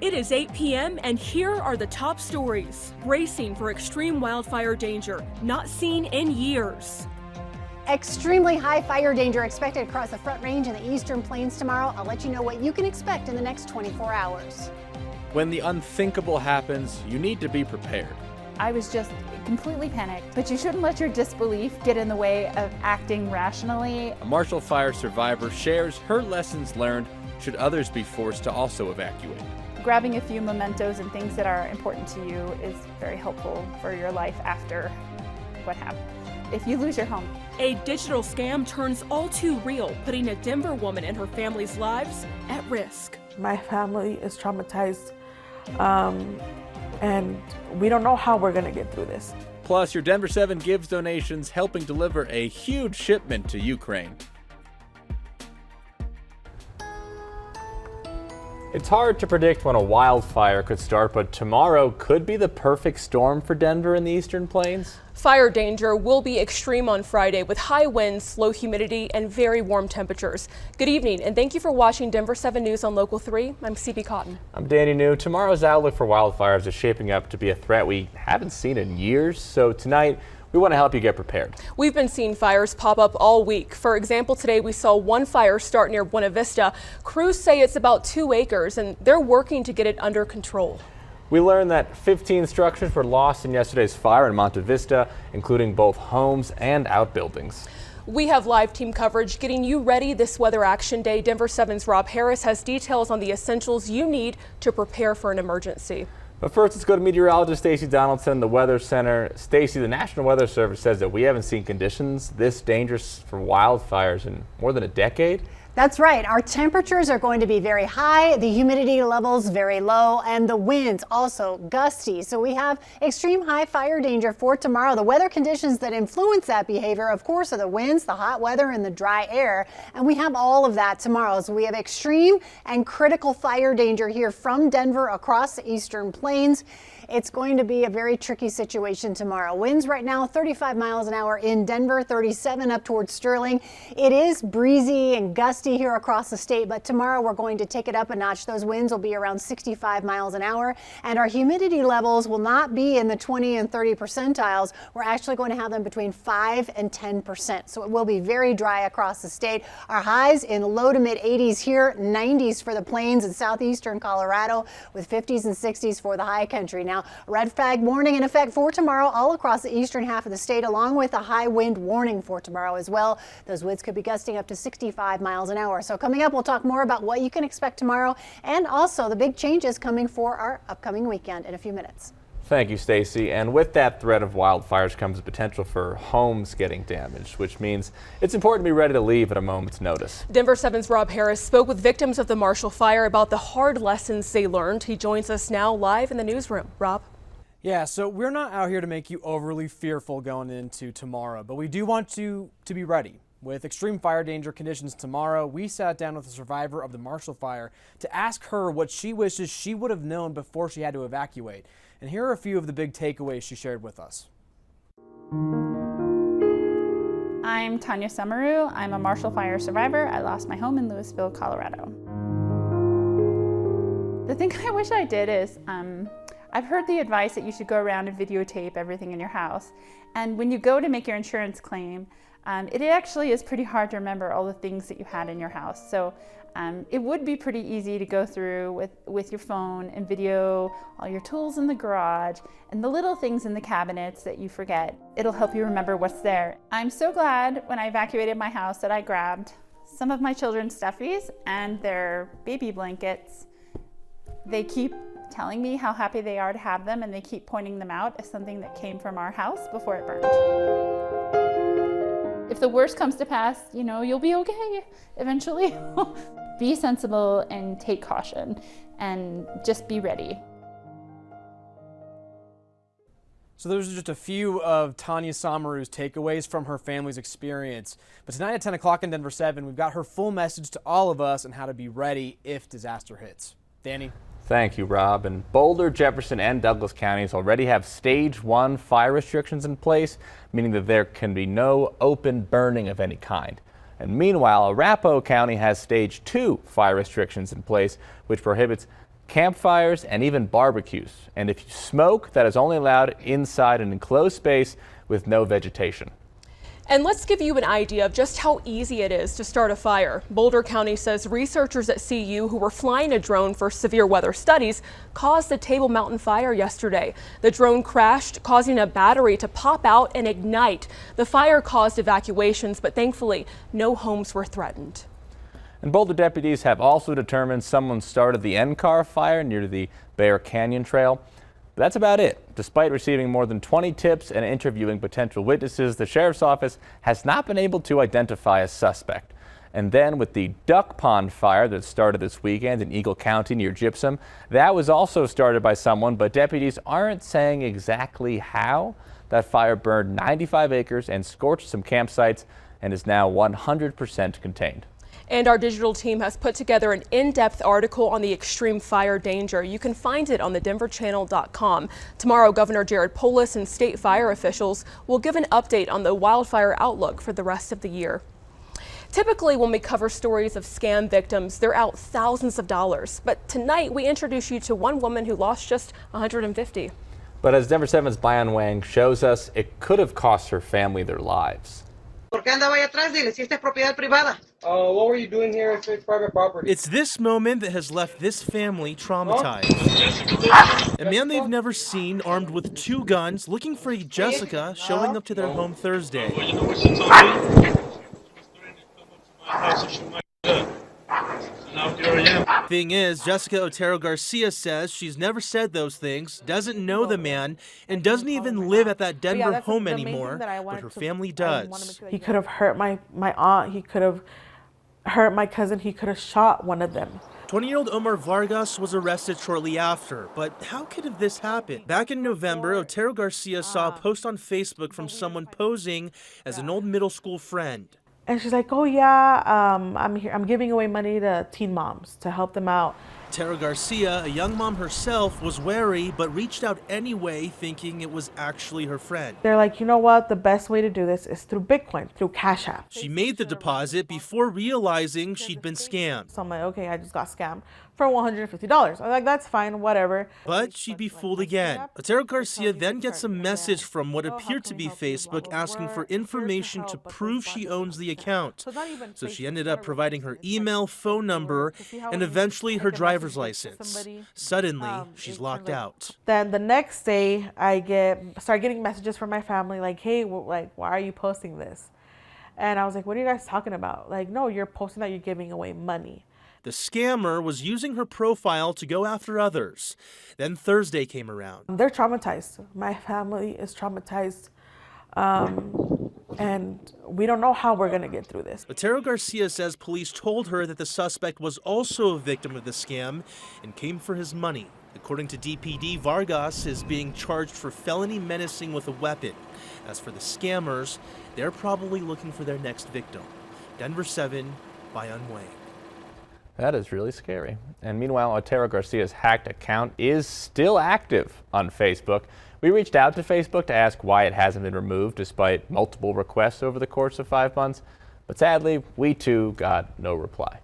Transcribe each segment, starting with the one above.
It is 8 p.m. and here are the top stories. Bracing for extreme wildfire danger, not seen in years. Extremely high fire danger expected across the Front Range and the Eastern Plains tomorrow. I'll let you know what you can expect in the next 24 hours. When the unthinkable happens, you need to be prepared. I was just completely panicked, but you shouldn't let your disbelief get in the way of acting rationally. A Marshall Fire survivor shares her lessons learned should others be forced to also evacuate. Grabbing a few mementos and things that are important to you is very helpful for your life after what happened. If you lose your home. A digital scam turns all too real, putting a Denver woman and her family's lives at risk. My family is traumatized, and we don't know how we're gonna get through this. Plus, your Denver 7 gives donations helping deliver a huge shipment to Ukraine. It's hard to predict when a wildfire could start, but tomorrow could be the perfect storm for Denver and the Eastern Plains. Fire danger will be extreme on Friday with high winds, low humidity, and very warm temperatures. Good evening, and thank you for watching Denver 7 News on Local 3. I'm CB Cotton. I'm Danny New. Tomorrow's outlook for wildfires is shaping up to be a threat we haven't seen in years, so tonight we want to help you get prepared. We've been seeing fires pop up all week. For example, today we saw one fire start near Buena Vista. Crews say it's about 2 acres, and they're working to get it under control. We learned that 15 structures were lost in yesterday's fire in Monte Vista, including both homes and outbuildings. We have live team coverage getting you ready this Weather Action Day. Denver 7's Rob Harris has details on the essentials you need to prepare for an emergency. But first, let's go to meteorologist Stacy Donaldson, the Weather Center. Stacy, the National Weather Service says that we haven't seen conditions this dangerous for wildfires in more than a decade. That's right. Our temperatures are going to be very high, the humidity levels very low, and the winds also gusty. So we have extreme high fire danger for tomorrow. The weather conditions that influence that behavior, of course, are the winds, the hot weather, and the dry air. And we have all of that tomorrow. So we have extreme and critical fire danger here from Denver across the Eastern Plains. It's going to be a very tricky situation tomorrow. Winds right now 35 miles an hour in Denver, 37 up towards Sterling. It is breezy and gusty here across the state, but tomorrow we're going to take it up a notch. Those winds will be around 65 miles an hour, and our humidity levels will not be in the 20 and 30 percentiles. We're actually going to have them between 5 and 10%. So it will be very dry across the state. Our highs in the low to mid 80s here, 90s for the plains and southeastern Colorado, with 50s and 60s for the high country. Now, red flag warning in effect for tomorrow all across the eastern half of the state, along with a high wind warning for tomorrow as well. Those winds could be gusting up to 65 miles an hour. So coming up, we'll talk more about what you can expect tomorrow and also the big changes coming for our upcoming weekend in a few minutes. Thank you, Stacy. And with that threat of wildfires comes the potential for homes getting damaged, which means it's important to be ready to leave at a moment's notice. Denver 7's Rob Harris spoke with victims of the Marshall Fire about the hard lessons they learned. He joins us now live in the newsroom. Rob? Yeah, so we're not out here to make you overly fearful going into tomorrow, but we do want you to be ready. With extreme fire danger conditions tomorrow, we sat down with a survivor of the Marshall Fire to ask her what she wishes she would have known before she had to evacuate. And here are a few of the big takeaways she shared with us. I'm Tanya Summeru. I'm a Marshall Fire survivor. I lost my home in Louisville, Colorado. The thing I wish I did is, I've heard the advice that you should go around and videotape everything in your house. And when you go to make your insurance claim, it actually is pretty hard to remember all the things that you had in your house. So it would be pretty easy to go through with your phone and video all your tools in the garage and the little things in the cabinets that you forget. It'll help you remember what's there. I'm so glad when I evacuated my house that I grabbed some of my children's stuffies and their baby blankets. They keep telling me how happy they are to have them, and they keep pointing them out as something that came from our house before it burned. If the worst comes to pass, you know, you'll be okay eventually. Be sensible and take caution and just be ready. So those are just a few of Tanya Samaru's takeaways from her family's experience. But tonight at 10 o'clock in Denver 7, we've got her full message to all of us on how to be ready if disaster hits. Danny? Thank you, Rob. And Boulder, Jefferson, and Douglas counties already have stage 1 fire restrictions in place, meaning that there can be no open burning of any kind. And meanwhile, Arapahoe County has stage 2 fire restrictions in place, which prohibits campfires, and even barbecues. And if you smoke, that is only allowed inside an enclosed space with no vegetation. And let's give you an idea of just how easy it is to start a fire. Boulder County says researchers at CU who were flying a drone for severe weather studies caused a Table Mountain fire yesterday. The drone crashed, causing a battery to pop out and ignite. The fire caused evacuations, but thankfully no homes were threatened. And Boulder deputies have also determined someone started the NCAR fire near the Bear Canyon Trail. But that's about it. Despite receiving more than 20 tips and interviewing potential witnesses, the sheriff's office has not been able to identify a suspect. And then with the Duck Pond fire that started this weekend in Eagle County near Gypsum, that was also started by someone, but deputies aren't saying exactly how. That fire burned 95 acres and scorched some campsites and is now 100% contained. And our digital team has put together an in-depth article on the extreme fire danger. You can find it on thedenverchannel.com. Tomorrow, Governor Jared Polis and state fire officials will give an update on the wildfire outlook for the rest of the year. Typically, when we cover stories of scam victims, they're out thousands of dollars. But tonight, we introduce you to one woman who lost just $150. But as Denver 7's Bayan Wang shows us, it could have cost her family their lives. ¿Por qué andaba ahí atrás? Dile, si esta es propiedad privada. What were you doing here if it's private property? It's this moment that has left this family traumatized. A man they've never seen, armed with 2 guns, looking for a Jessica, showing up to their home Thursday. Thing is, Jessica Otero Garcia says she's never said those things, doesn't know the man, and doesn't even live at that Denver home anymore, but her family does. He could have hurt my aunt. He could have hurt my cousin. He could have shot one of them. 20-year-old Omar Vargas was arrested shortly after, but how could this happen? Back in November, Otero Garcia saw a post on Facebook from someone posing as an old middle school friend. And she's like, oh yeah, I'm here. I'm giving away money to teen moms to help them out. Otero Garcia, a young mom herself, was wary but reached out anyway, thinking it was actually her friend. They're like, you know what? The best way to do this is through Bitcoin, through Cash App. She made the deposit before realizing she'd been scammed. So I'm like, okay, I just got scammed for $150. I'm like, that's fine, whatever. But she'd be fooled again. Otero Garcia then gets a message from what appeared to be Facebook asking for information to prove she owns the account. So she ended up providing her email, phone number, and eventually her driver's license. Suddenly, she's locked out. Then the next day, I start getting messages from my family like, hey, why are you posting this? And I was like, what are you guys talking about? Like, no, you're posting that you're giving away money. The scammer was using her profile to go after others. Then Thursday came around. They're traumatized. My family is traumatized. And we don't know how we're going to get through this. Otero Garcia says police told her that the suspect was also a victim of the scam and came for his money. According to DPD, Vargas is being charged for felony menacing with a weapon. As for the scammers, they're probably looking for their next victim. Denver 7, Bayan Wang. That is really scary. And meanwhile, Otero Garcia's hacked account is still active on Facebook. We reached out to Facebook to ask why it hasn't been removed despite multiple requests over the course of 5 months. But sadly, we too got no reply.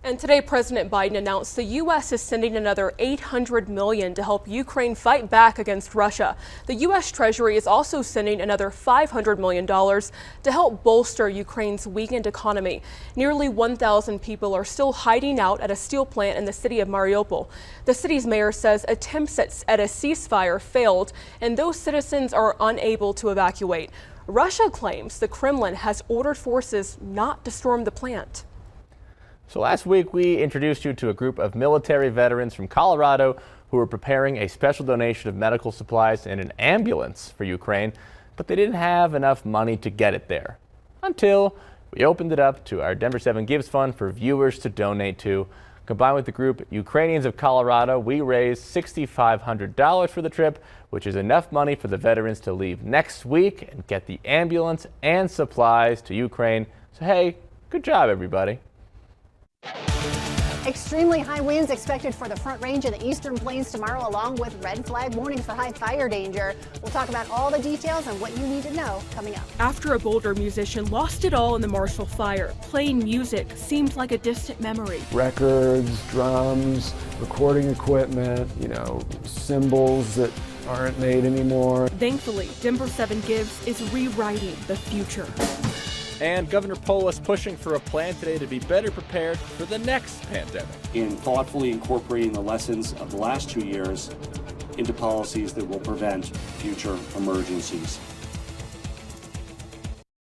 And today, President Biden announced the U.S. is sending another $800 million to help Ukraine fight back against Russia. The U.S. Treasury is also sending another $500 million to help bolster Ukraine's weakened economy. Nearly 1,000 people are still hiding out at a steel plant in the city of Mariupol. The city's mayor says attempts at a ceasefire failed, and those citizens are unable to evacuate. Russia claims the Kremlin has ordered forces not to storm the plant. So last week, we introduced you to a group of military veterans from Colorado who were preparing a special donation of medical supplies and an ambulance for Ukraine, but they didn't have enough money to get it there until we opened it up to our Denver 7 Gives Fund for viewers to donate to. Combined with the group Ukrainians of Colorado, we raised $6,500 for the trip, which is enough money for the veterans to leave next week and get the ambulance and supplies to Ukraine. So hey, good job, everybody. Extremely high winds expected for the Front Range and the Eastern Plains tomorrow, along with red flag warnings for high fire danger. We'll talk about all the details and what you need to know coming up. After a Boulder musician lost it all in the Marshall Fire, playing music seemed like a distant memory. Records, drums, recording equipment, cymbals that aren't made anymore. Thankfully, Denver 7 Gives is rewriting the future. And Governor Polis pushing for a plan today to be better prepared for the next pandemic. In thoughtfully incorporating the lessons of the last 2 years into policies that will prevent future emergencies.